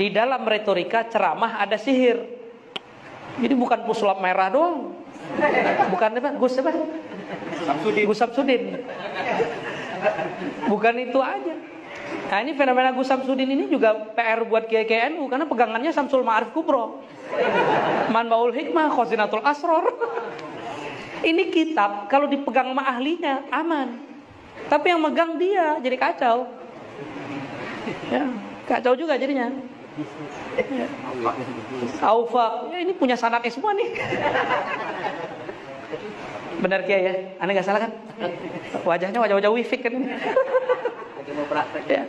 Di dalam retorika ceramah ada sihir. Jadi bukan pusulap merah doang. Bukan apa? Gus apa? Gus Samsudin. Bukan itu aja. Nah ini fenomena Gus Samsudin ini juga PR buat Kiai NU karena pegangannya Syamsul Ma'arif Kubro, Manbaul Hikmah, Khazinatul Asror. Ini kitab kalau dipegang sama ahlinya aman, tapi yang megang dia jadi kacau. Ya, kacau juga jadinya. Ya. Aufa, ya ini punya sanadnya semua nih. Benar Kiai ya? Aneh nggak salah kan? Wajahnya wajah-wajah wifik kan ini. Ya.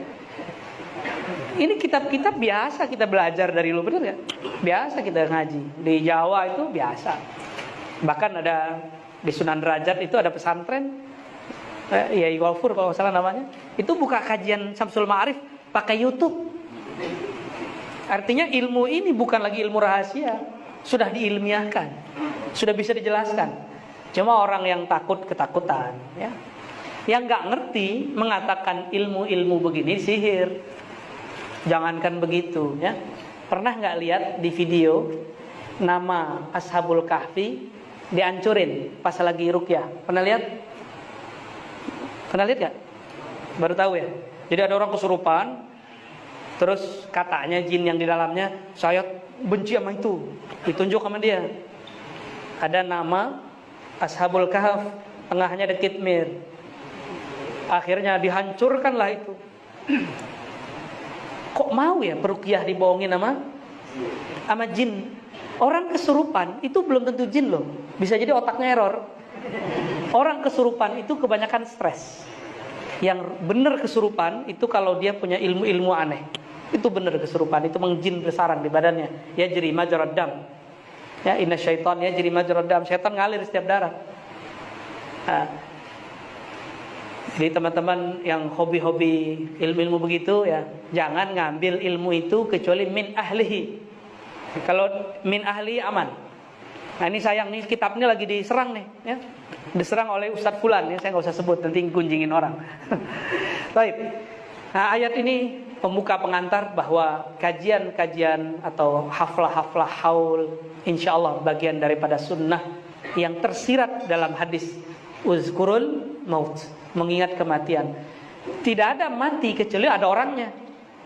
Ini kitab-kitab biasa kita belajar dari lu, benar ya? Biasa kita ngaji di Jawa itu biasa. Bahkan ada di Sunan Derajat itu ada pesantren, Yai Ghafur kalau nggak salah namanya. Itu buka kajian Syamsul Ma'arif pakai YouTube. Artinya ilmu ini bukan lagi ilmu rahasia, sudah diilmiahkan, sudah bisa dijelaskan. Cuma orang yang takut ketakutan, ya. Yang nggak ngerti mengatakan ilmu-ilmu begini sihir. Jangankan begitu, ya. Pernah nggak lihat di video nama Ashabul Kahfi dihancurin pas lagi ruqyah? Pernah lihat? Pernah lihat nggak? Baru tahu ya. Jadi ada orang kesurupan, terus katanya jin yang di dalamnya, saya benci sama itu, ditunjuk sama dia. Ada nama Ashabul Kahf, tengahnya ada Kitmir. Akhirnya dihancurkanlah itu. Kok mau ya peruqyah dibohongin sama jin? Orang kesurupan itu belum tentu jin loh. Bisa jadi otaknya error. Orang kesurupan itu kebanyakan stres. Yang benar kesurupan itu kalau dia punya ilmu-ilmu aneh. Itu benar kesurupan, itu mengjin bersarang di badannya. Ya jari majrad dam. Ya inna syaitan ya jari majrad dam. Syaitan ngalir setiap darah. Nah, jadi teman-teman yang hobi-hobi ilmu-ilmu begitu ya, jangan ngambil ilmu itu kecuali min ahlihi. Kalau min ahli aman. Nah ini sayang nih kitabnya lagi diserang nih, ya. Diserang oleh Ustadz Fulan, ya. Saya nggak usah sebut nanti gunjingin orang. Baik. Nah ayat ini pembuka pengantar bahwa kajian-kajian atau haflah-haflah haul, insya Allah bagian daripada sunnah yang tersirat dalam hadis uzkurul maut, mengingat kematian. Tidak ada mati kecuali ada orangnya.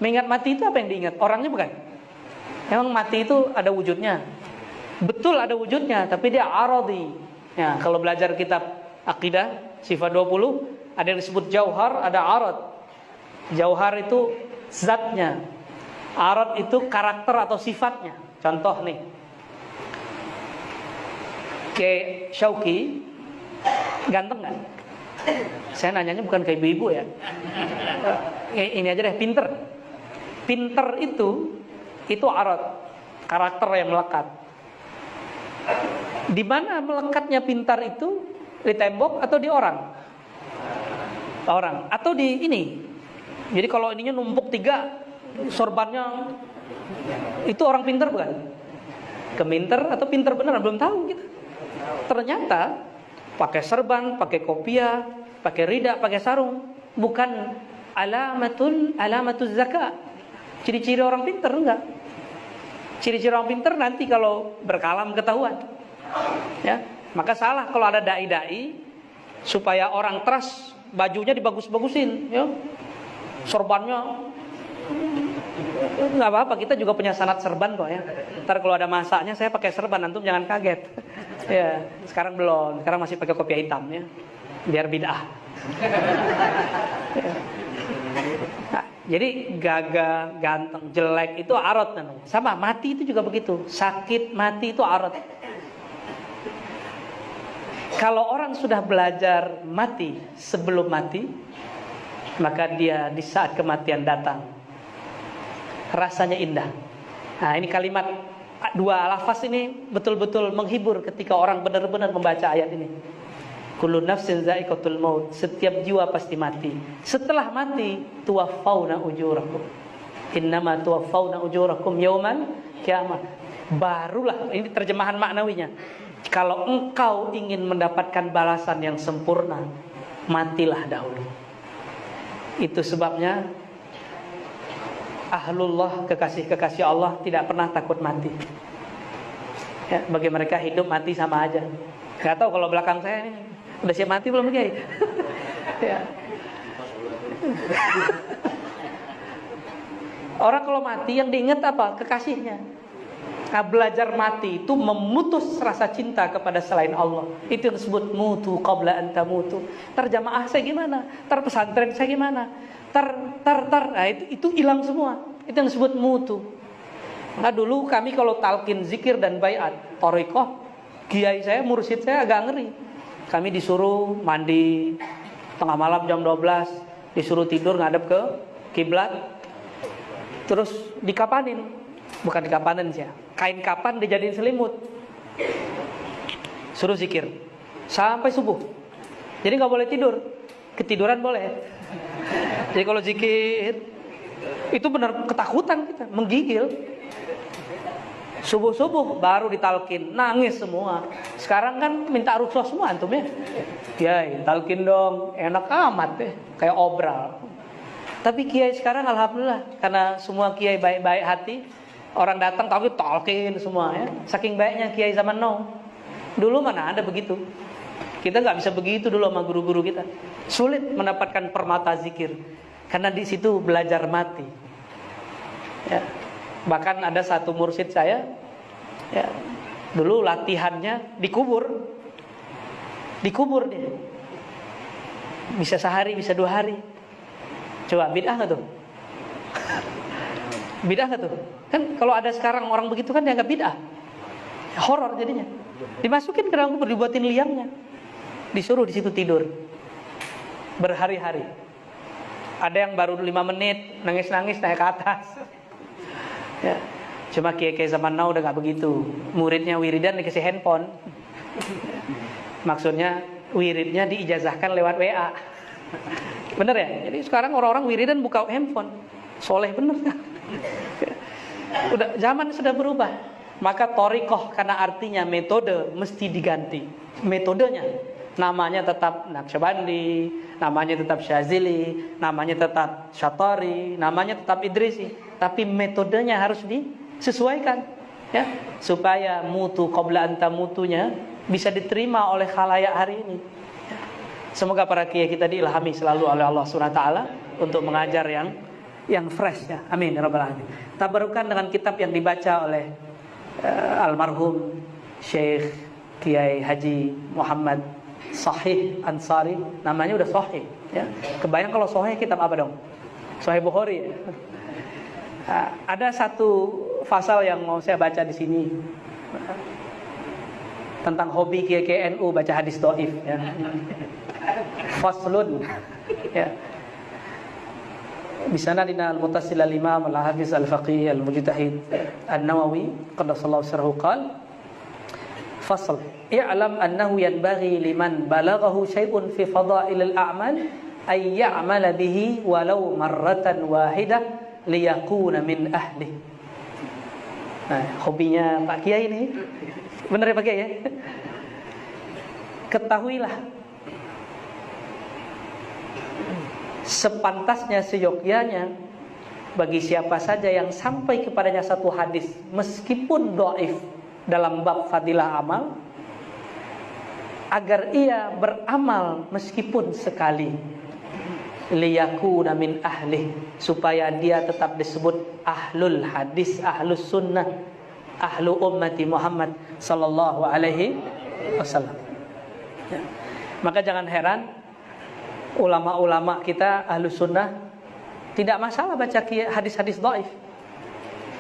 Mengingat mati itu apa yang diingat? Orangnya bukan. Memang mati itu ada wujudnya. Betul ada wujudnya, tapi dia aradi. Ya, kalau belajar kitab akidah sifat 20 ada yang disebut jauhar, ada arad. Jauhar itu zatnya. Arad itu karakter atau sifatnya. Contoh nih. Kayak Syauqi ganteng nggak? Saya nanyanya bukan ke ibu-ibu ya. Ini aja deh, pinter. Pinter itu arad, karakter yang melekat. Di mana melekatnya pintar itu? Di tembok atau di orang? Orang. Atau di ini. Jadi kalau ininya numpuk 3, sorbannya itu orang pintar bukan? Keminter atau pintar benar belum tahu kita. Ternyata pakai serban, pakai kopiah, pakai rida, pakai sarung, bukan alamatul zakat. Ciri-ciri orang pintar enggak. Ciri-ciri orang pintar nanti kalau berkalam ketahuan. Ya, maka salah kalau ada dai-dai supaya orang trust bajunya dibagus-bagusin, ya. Sorbannya nggak apa-apa, kita juga punya sanad serban kok ya. Ntar kalau ada masaknya saya pakai serban, antum jangan kaget. Ya, sekarang belum, sekarang masih pakai kopiah hitam ya, biar bid'ah. Ya. Nah, jadi gagah, ganteng, jelek itu arad namanya. Sama mati itu juga begitu, sakit mati itu arad. Kalau orang sudah belajar mati sebelum mati, maka dia di saat kematian datang rasanya indah. Nah ini kalimat dua lafaz ini betul-betul menghibur ketika orang benar-benar membaca ayat ini. Kullu nafsin za'iqatul maut, setiap jiwa pasti mati. Setelah mati tuwaffawna ujurakum. Innama tuwaffawna ujurakum yaumal qiyamah. Barulah ini terjemahan maknawinya. Kalau engkau ingin mendapatkan balasan yang sempurna, matilah dahulu. Itu sebabnya Ahlullah, kekasih-kekasih Allah tidak pernah takut mati. Ya, bagi mereka hidup mati sama aja. Gak tahu kalau belakang saya ini udah siap mati belum Kiai? Ya. Orang kalau mati yang diingat apa? Kekasihnya. Nah, belajar mati itu memutus rasa cinta kepada selain Allah. Itu yang disebut mutu qabla an tamutu. Tar jamaah saya gimana? Tar pesantren saya gimana? Nah, itu hilang semua. Itu yang disebut mutu. Nah, dulu kami kalau talqin zikir dan baiat thariqah, kiai saya, mursyid saya agak ngeri. Kami disuruh mandi tengah malam jam 12, disuruh tidur ngadep ke kiblat. Terus dikapanin. Bukan dikapanin sih ya. Kain kapan dijadiin selimut. Suruh zikir sampai subuh. Jadi nggak boleh tidur. Ketiduran boleh. Jadi kalau zikir itu benar ketakutan kita, menggigil. Subuh-subuh baru ditalkin, nangis semua. Sekarang kan minta rukhsah semua antum ya. Kiai, talkin dong, enak amat deh, kayak obral. Tapi kiai sekarang alhamdulillah, karena semua kiai baik-baik hati, orang datang talkin semua ya. Saking baiknya kiai zaman now. Dulu mana ada begitu. Kita nggak bisa begitu dulu sama guru-guru kita. Sulit mendapatkan permata zikir, karena di situ belajar mati. Ya. Bahkan ada satu mursyid saya, ya, dulu latihannya dikubur dia. Bisa sehari, bisa 2 hari. Coba bid'ah nggak tuh? Bid'ah nggak tuh? Kan kalau ada sekarang orang begitu kan dianggap bid'ah, horor jadinya. Dimasukin ke dalam kubur, dibuatin liangnya, disuruh di situ tidur berhari-hari. Ada yang baru 5 menit nangis-nangis naik ke atas. Ya. Cuma kiai-kiai zaman now udah gak begitu. Muridnya wiridan dikasih handphone. Maksudnya wiridnya diijazahkan lewat WA. Bener ya? Jadi sekarang orang-orang wiridan buka handphone. Soleh bener kan? Udah zaman sudah berubah. Maka thariqah karena artinya metode mesti diganti. Metodenya namanya tetap Naqsyabandi, namanya tetap Syazili, namanya tetap Syatari, namanya tetap Idrisi, tapi metodenya harus disesuaikan ya, supaya mutu qabla anta mutunya bisa diterima oleh khalayak hari ini. Semoga para kiai kita diilhami selalu oleh Allah Subhanahu wa taala untuk mengajar yang fresh ya. Amin ya rabbal alamin. Tabarukan dengan kitab yang dibaca oleh almarhum Syekh Kiai Haji Muhammad Sahih Ansari, namanya udah sahih ya. Kebayang kalau sahih kitab apa dong? Sahih Bukhari ya. Ada satu pasal yang mau saya baca di sini tentang hobi kiai NU baca hadis dhaif ya. Faslun ya. Bisanadina al-muttasil al-imam al-hafiz al-faqih al-mujtahid an-Nawawi qaddasallahu sirruhu qala fasl i'lam annahu yanbaghi liman balaghahu syai'un fi fadha'il al-a'mal ay ya'mala bihi walau marratan wahidah liyakuna min ahli. Nah, hobinya Pak Kiai ini benar ya Pak Kiai ya? Ketahuilah sepantasnya seyogyanya bagi siapa saja yang sampai kepadanya satu hadis meskipun dhaif dalam bab fadilah amal, agar ia beramal meskipun sekali, liyakuna min ahli, supaya dia tetap disebut ahlul hadis, ahlus sunnah, ahlu ummati Muhammad sallallahu alaihi wasallam ya. Maka jangan heran ulama-ulama kita ahlus sunnah tidak masalah baca hadis-hadis dhaif.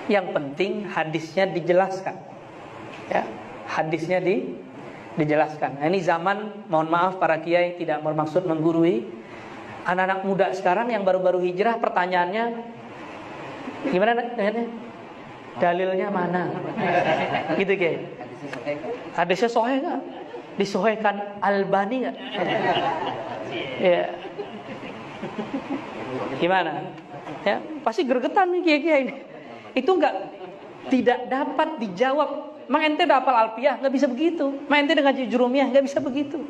Yang penting hadisnya dijelaskan ya, hadisnya dijelaskan. Nah, ini zaman, mohon maaf para kiai tidak bermaksud menggurui anak-anak muda sekarang yang baru-baru hijrah. Pertanyaannya gimana? Dalilnya mana? Gitu kiai. Hadisnya sahih nggak? Disahihkan Albani nggak? Ya. Gimana? Ya, pasti gregetan nih kiai-kiai ini. Itu tidak dapat dijawab. Mang ente udah hafal alfiyah, nggak bisa begitu. Mang ente udah ngaji jurumiyah, nggak bisa begitu.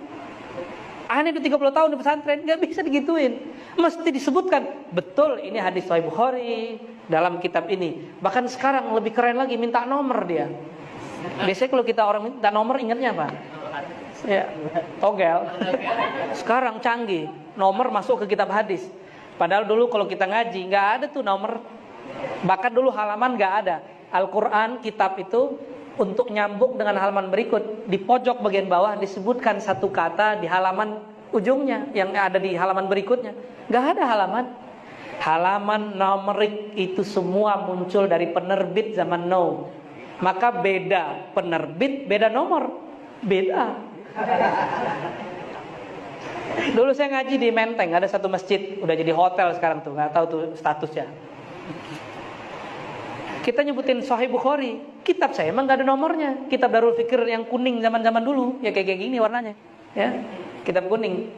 Aneh udah 30 tahun di pesantren, nggak bisa digituin. Mesti disebutkan, betul ini hadis Sahih Bukhari dalam kitab ini. Bahkan sekarang lebih keren lagi, minta nomor dia. Biasanya kalau kita orang minta nomor ingatnya apa? Ya, togel. Sekarang canggih, nomor masuk ke kitab hadis. Padahal dulu kalau kita ngaji nggak ada tuh nomor. Bahkan dulu halaman nggak ada. Al-Quran kitab itu untuk nyambung dengan halaman berikut, di pojok bagian bawah disebutkan satu kata di halaman ujungnya yang ada di halaman berikutnya. Gak ada halaman. Halaman numerik itu semua muncul dari penerbit zaman now. Maka beda penerbit, beda nomor. Beda. Dulu saya ngaji di Menteng, ada satu masjid, udah jadi hotel sekarang tuh, nggak tahu tuh statusnya. Kita nyebutin Sahih Bukhari, kitab saya emang gak ada nomornya. Kitab Darul Fikr yang kuning zaman-zaman dulu, ya kayak gini warnanya, ya, kitab kuning.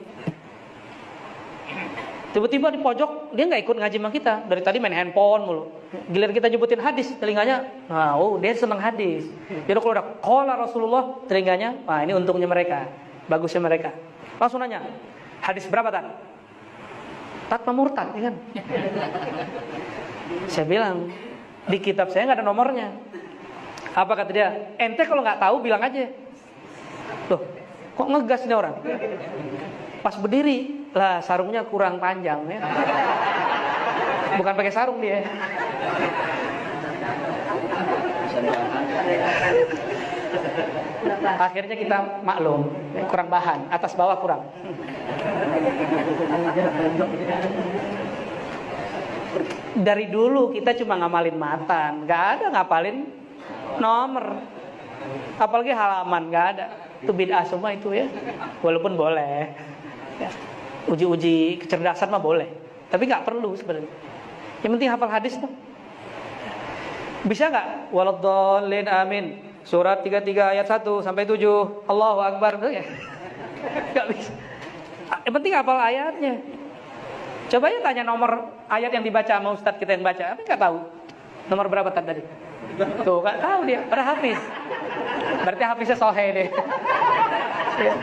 Tiba-tiba di pojok dia nggak ikut ngaji sama kita, dari tadi main handphone mulu. Giliran kita nyebutin hadis, telinganya, nah, oh dia senang hadis. Jadi kalau udah qala Rasulullah, telinganya, wah ini untungnya mereka, bagusnya mereka. Langsung nanya, hadis berapa Tan? Tat murtad, ya kan? Saya bilang, di kitab saya nggak ada nomornya. Apa kata dia? Ente kalau nggak tahu bilang aja. Loh, kok ngegas nih orang? Pas berdiri, lah sarungnya kurang panjang ya. Bukan pakai sarung dia. Akhirnya kita maklum, kurang bahan, atas bawah kurang. Dari dulu kita cuma ngamalin matan, nggak ada ngapalin nomor, apalagi halaman, nggak ada. Itu bid'ah semua itu ya. Walaupun boleh, ya. Uji-uji kecerdasan mah boleh, tapi nggak perlu sebenarnya. Yang penting hafal hadis tuh. Bisa nggak? Waladhdallin amin. Surat 33 ayat 1 sampai 7. Allahu Akbar. Nggak bisa. Yang penting hafal ayatnya. Coba ya tanya nomor ayat yang dibaca sama ustadz kita yang baca, tapi nggak tahu nomor berapa tadi. Tuh nggak tahu dia, pada hafiz. Berarti hafiznya sohe deh. Ya.